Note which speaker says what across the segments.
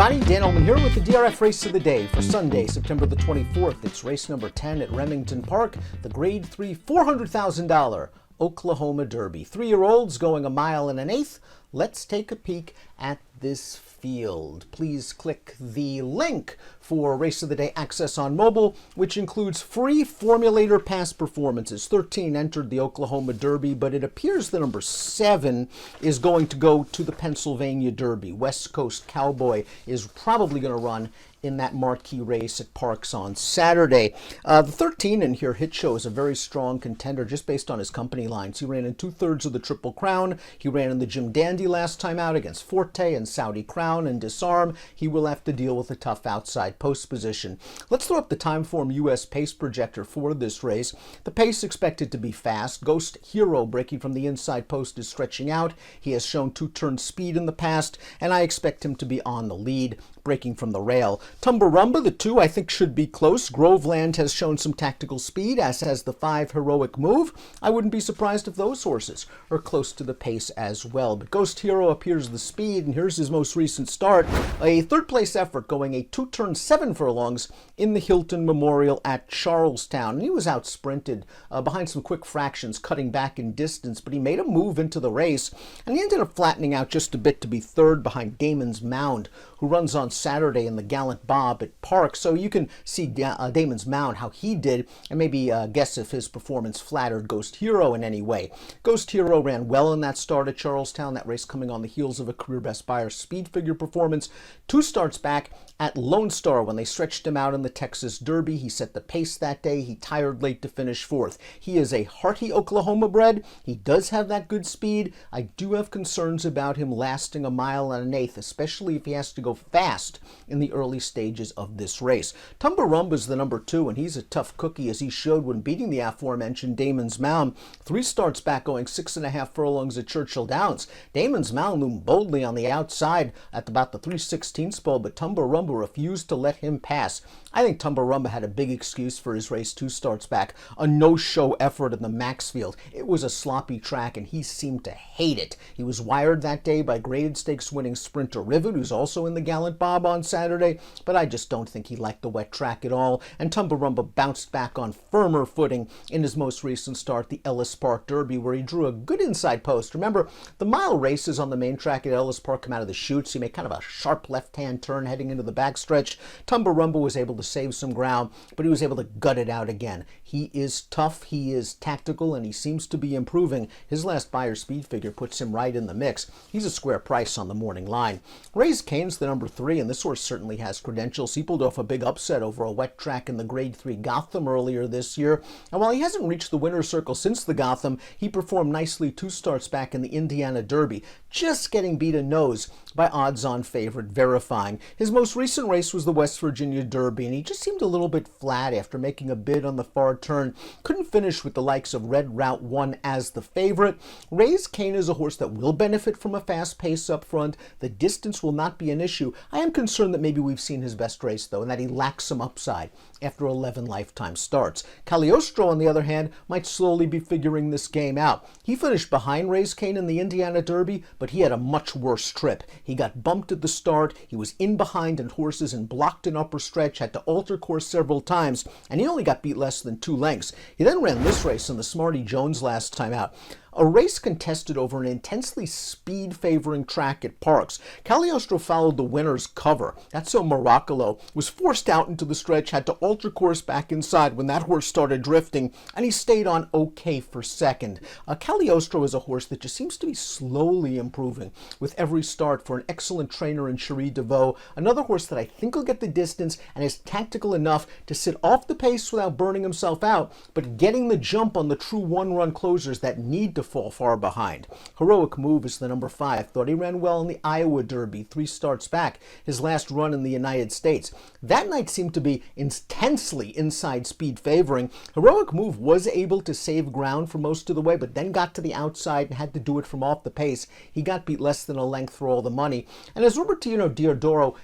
Speaker 1: everybody, Dan Illman here with the DRF race of the day for Sunday, September the 24th. It's race number 10 at Remington Park, the Grade 3 $400,000 Oklahoma Derby. 3-year-olds going 1 1/8 miles. Let's take a peek at this field. Please click the link for Race of the Day access on mobile, which includes free formulator pass performances. 13 entered the Oklahoma Derby, but it appears the number 7 is going to go to the Pennsylvania Derby. West Coast Cowboy is probably going to run in that marquee race at Parks on Saturday. The 13 in here, Hit Show, is a very strong contender just based on his company lines. He ran in 2/3 of the Triple Crown. He ran in the Jim Dandy last time out against Forte and Saudi Crown and Disarm. He will have to deal with a tough outside post position. Let's throw up the Timeform US pace projector for this race. The pace expected to be fast. Ghost Hero breaking from the inside post is stretching out. He has shown 2-turn speed in the past, and I expect him to be on the lead, breaking from the rail. Tumbarumba, the 2, I think should be close. Groveland has shown some tactical speed, as has the 5, Heroic Move. I wouldn't be surprised if those horses are close to the pace as well. But Ghost Hero appears the speed, and here's his most recent start. A third-place effort going a 2-turn 7 furlongs in the Hilton Memorial at Charlestown. And he was out-sprinted behind some quick fractions, cutting back in distance, but he made a move into the race, and he ended up flattening out just a bit to be third behind Damon's Mound, who runs on Saturday in the Gallant Bob at Park. So you can see Damon's Mound, how he did, and maybe guess if his performance flattered Ghost Hero in any way. Ghost Hero ran well in that start at Charlestown, that race coming on the heels of a career best Beyer speed figure performance. 2 starts back at Lone Star when they stretched him out in the Texas Derby. He set the pace that day. He tired late to finish 4th. He is a hearty Oklahoma bred. He does have that good speed. I do have concerns about him lasting 1 1/8 miles, especially if he has to go fast in the early stages of this race. Tumbarumba is the number 2, and he's a tough cookie, as he showed when beating the aforementioned Damon's Mound. 3 starts back going 6.5 furlongs at Churchill Downs. Damon's Mound loomed boldly on the outside at about the 3/16 pole, but Tumbarumba refused to let him pass. I think Tumbarumba had a big excuse for his race 2 starts back, a no-show effort in the Maxfield. It was a sloppy track, and he seemed to hate it. He was wired that day by graded stakes winning sprinter Rivet, who's also in the Gallant Bob on Saturday, but I just don't think he liked the wet track at all, and Tumbarumba bounced back on firmer footing in his most recent start, the Ellis Park Derby, where he drew a good inside post. Remember, the mile races on the main track at Ellis Park come out of the chutes. You make kind of a sharp left-hand turn heading into the backstretch. Tumbarumba was able to save some ground, but he was able to gut it out again. He is tough, he is tactical, and he seems to be improving. His last Beyer speed figure puts him right in the mix. He's a square price on the morning line. Raised Cane's the number 3, and this horse certainly has credentials. He pulled off a big upset over a wet track in the Grade 3 Gotham earlier this year. And while he hasn't reached the winner's circle since the Gotham, he performed nicely 2 starts back in the Indiana Derby, just getting beat a nose by odds-on favorite Verifying. His most recent race was the West Virginia Derby, and he just seemed a little bit flat after making a bid on the far turn. Couldn't finish with the likes of Red Route 1 as the favorite. Raised Cane is a horse that will benefit from a fast pace up front. The distance will not be an issue. I am concerned that maybe we've seen his best race, though, and that he lacks some upside after 11 lifetime starts. Cagliostro, on the other hand, might slowly be figuring this game out. He finished behind Raised Cane in the Indiana Derby, but he had a much worse trip. He got bumped at the start, he was in behind and horses and blocked an upper stretch, had to alter course several times, and he only got beat less than 2 lengths. He then ran this race in the Smarty Jones last time out. A race contested over an intensely speed-favoring track at Parks. Cagliostro followed the winner's cover. That's so Miracolo was forced out into the stretch, had to alter course back inside when that horse started drifting, and he stayed on okay for second. Cagliostro is a horse that just seems to be slowly improving with every start for an excellent trainer in Cherie DeVoe. Another horse that I think will get the distance and is tactical enough to sit off the pace without burning himself out, but getting the jump on the true one-run closers that need to fall far behind. Heroic Move is the number 5. Thought he ran well in the Iowa Derby, 3 starts back, his last run in the United States. That night seemed to be intensely inside speed favoring. Heroic Move was able to save ground for most of the way, but then got to the outside and had to do it from off the pace. He got beat less than a length for all the money. And as Robertino Diodoro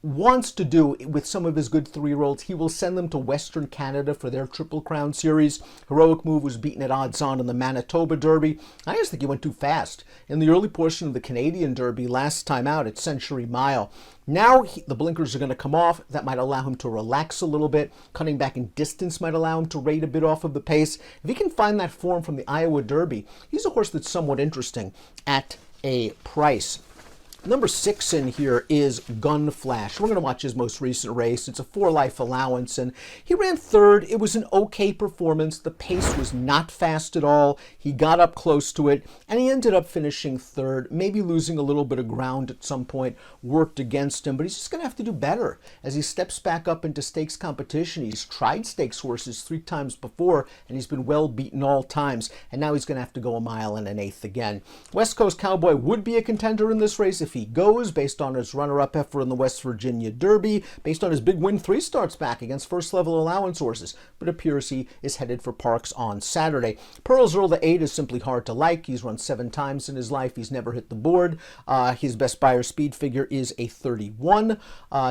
Speaker 1: wants to do with some of his good 3-year-olds, he will send them to Western Canada for their Triple Crown Series. Heroic Move was beaten at odds-on in the Manitoba Derby. I just think he went too fast in the early portion of the Canadian Derby last time out at Century Mile. Now the blinkers are going to come off. That might allow him to relax a little bit. Cutting back in distance might allow him to rate a bit off of the pace. If he can find that form from the Iowa Derby, he's a horse that's somewhat interesting at a price. Number 6 in here is Gun Flash. We're going to watch his most recent race. It's a 4-life allowance, and he ran 3rd. It was an okay performance. The pace was not fast at all. He got up close to it, and he ended up finishing 3rd, maybe losing a little bit of ground at some point, worked against him, but he's just going to have to do better as he steps back up into stakes competition. He's tried stakes horses 3 times before, and he's been well beaten all times, and now he's going to have to go 1 mile and 1/8 again. West Coast Cowboy would be a contender in this race if he goes, based on his runner-up effort in the West Virginia Derby, based on his big win 3 starts back against first-level allowance horses, but appears he is headed for Parks on Saturday. Pearl's Earl the 8 is simply hard to like. He's run 7 times in his life. He's never hit the board. His best buyer speed figure is a 31.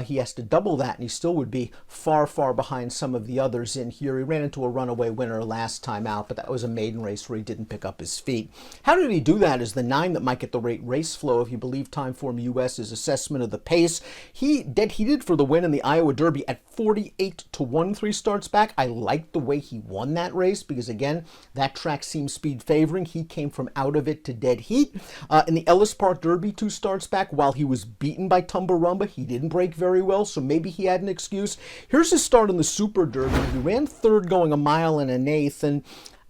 Speaker 1: He has to double that, and he still would be far, far behind some of the others in here. He ran into a runaway winner last time out, but that was a maiden race where he didn't pick up his feet. How did he do that is the 9 that might get the race flow if you believe Timeform US's assessment of the pace. He did for the win in the Iowa Derby at 48-1 3 starts back. I liked the way he won that race because, again, that track seems speed favoring. He came from out of it to dead heat. In the Ellis Park Derby 2 starts back, while he was beaten by Tumbarumba, he didn't break very well, so maybe he had an excuse. Here's his start in the Super Derby. He ran 3rd going 1 mile and 1/8, and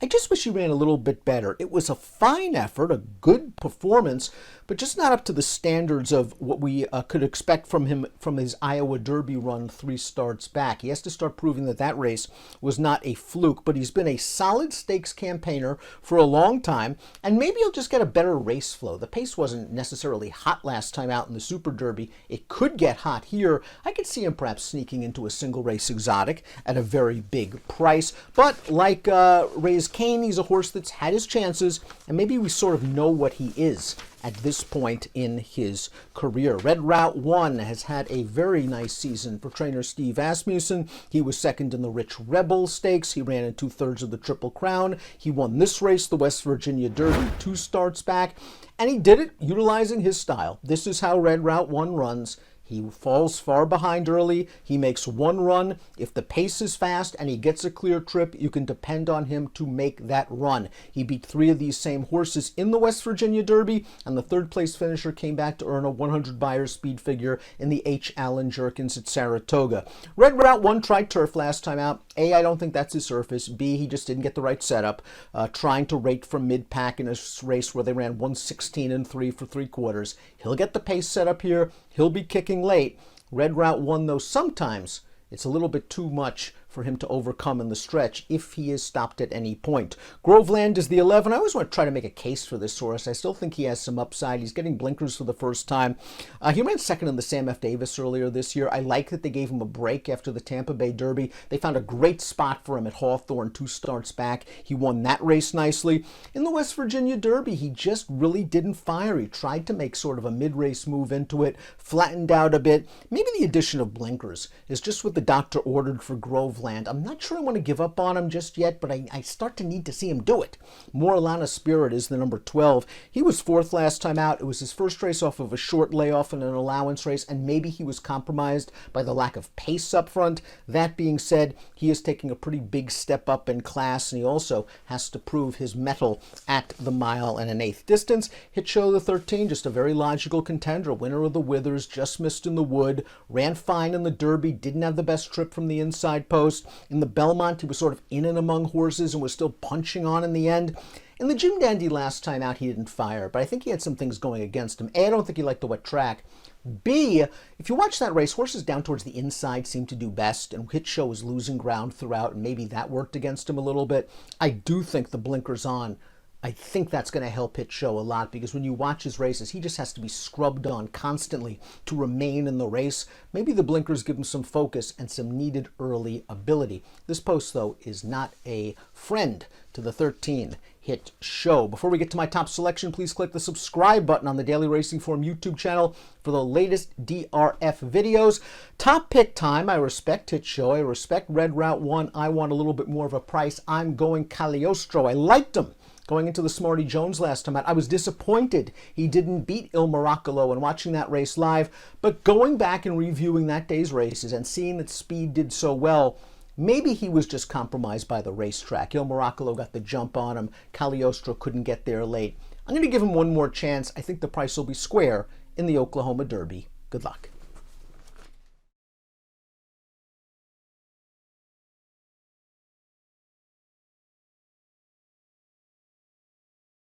Speaker 1: I just wish he ran a little bit better. It was a fine effort, a good performance, but just not up to the standards of what we could expect from him from his Iowa Derby run 3 starts back. He has to start proving that that race was not a fluke, but he's been a solid stakes campaigner for a long time, and maybe he'll just get a better race flow. The pace wasn't necessarily hot last time out in the Super Derby. It could get hot here. I could see him perhaps sneaking into a single race exotic at a very big price, but like Ray's Kane, he's a horse that's had his chances, and maybe we sort of know what he is at this point in his career. Red Route 1 has had a very nice season for trainer Steve Asmussen. He was 2nd in the Rich Rebel Stakes. He ran in 2/3 of the Triple Crown. He won this race, the West Virginia Derby, 2 starts back, and he did it utilizing his style. This is how Red Route 1 runs. He falls far behind early. He makes 1 run. If the pace is fast and he gets a clear trip, you can depend on him to make that run. He beat 3 of these same horses in the West Virginia Derby, and the 3rd place finisher came back to earn a 100 buyer speed figure in the H. Allen Jerkins at Saratoga. Red Route 1 tried turf last time out. A, I don't think that's his surface. B, he just didn't get the right setup. Trying to rate from mid-pack in a race where they ran 1:16-3 for 3/4. He'll get the pace set up here. He'll be kicking late. Red Route 1, though, sometimes it's a little bit too much for him to overcome in the stretch if he is stopped at any point. Groveland is the 11. I always want to try to make a case for this horse. I still think he has some upside. He's getting blinkers for the first time. He ran 2nd in the Sam F. Davis earlier this year. I like that they gave him a break after the Tampa Bay Derby. They found a great spot for him at Hawthorne 2 starts back. He won that race nicely. In the West Virginia Derby, he just really didn't fire. He tried to make sort of a mid-race move into it, flattened out a bit. Maybe the addition of blinkers is just what the doctor ordered for Groveland. I'm not sure I want to give up on him just yet, but I start to need to see him do it. Morlana Spirit is the number 12. He was 4th last time out. It was his first race off of a short layoff in an allowance race, and maybe he was compromised by the lack of pace up front. That being said, he is taking a pretty big step up in class, and he also has to prove his mettle at the 1 mile and 1/8 distance. Hit Show the 13, just a very logical contender. Winner of the Withers, just missed in the wood, ran fine in the Derby, didn't have the best trip from the inside post. In the Belmont, he was sort of in and among horses and was still punching on in the end. In the Jim Dandy last time out, he didn't fire, but I think he had some things going against him. A, I don't think he liked the wet track. B, if you watch that race, horses down towards the inside seem to do best, and Hit Show was losing ground throughout, and maybe that worked against him a little bit. I do think the blinkers on, I think that's going to help Hit Show a lot, because when you watch his races, he just has to be scrubbed on constantly to remain in the race. Maybe the blinkers give him some focus and some needed early ability. This post, though, is not a friend to the 13. hit show. Before we get to my top selection, please click the subscribe button on the Daily Racing Form YouTube channel for the latest DRF videos. Top pick time. I respect hit show. I respect Red Route 1. I want a little bit more of a price. I'm going Cagliostro. I liked him going into the Smarty Jones last time out. I was disappointed he didn't beat Illman and watching that race live, but going back and reviewing that day's races and seeing that Speed did so well, maybe he was just compromised by the racetrack. Illman got the jump on him. Cagliostro couldn't get there late. I'm going to give him one more chance. I think the price will be square in the Oklahoma Derby. Good luck.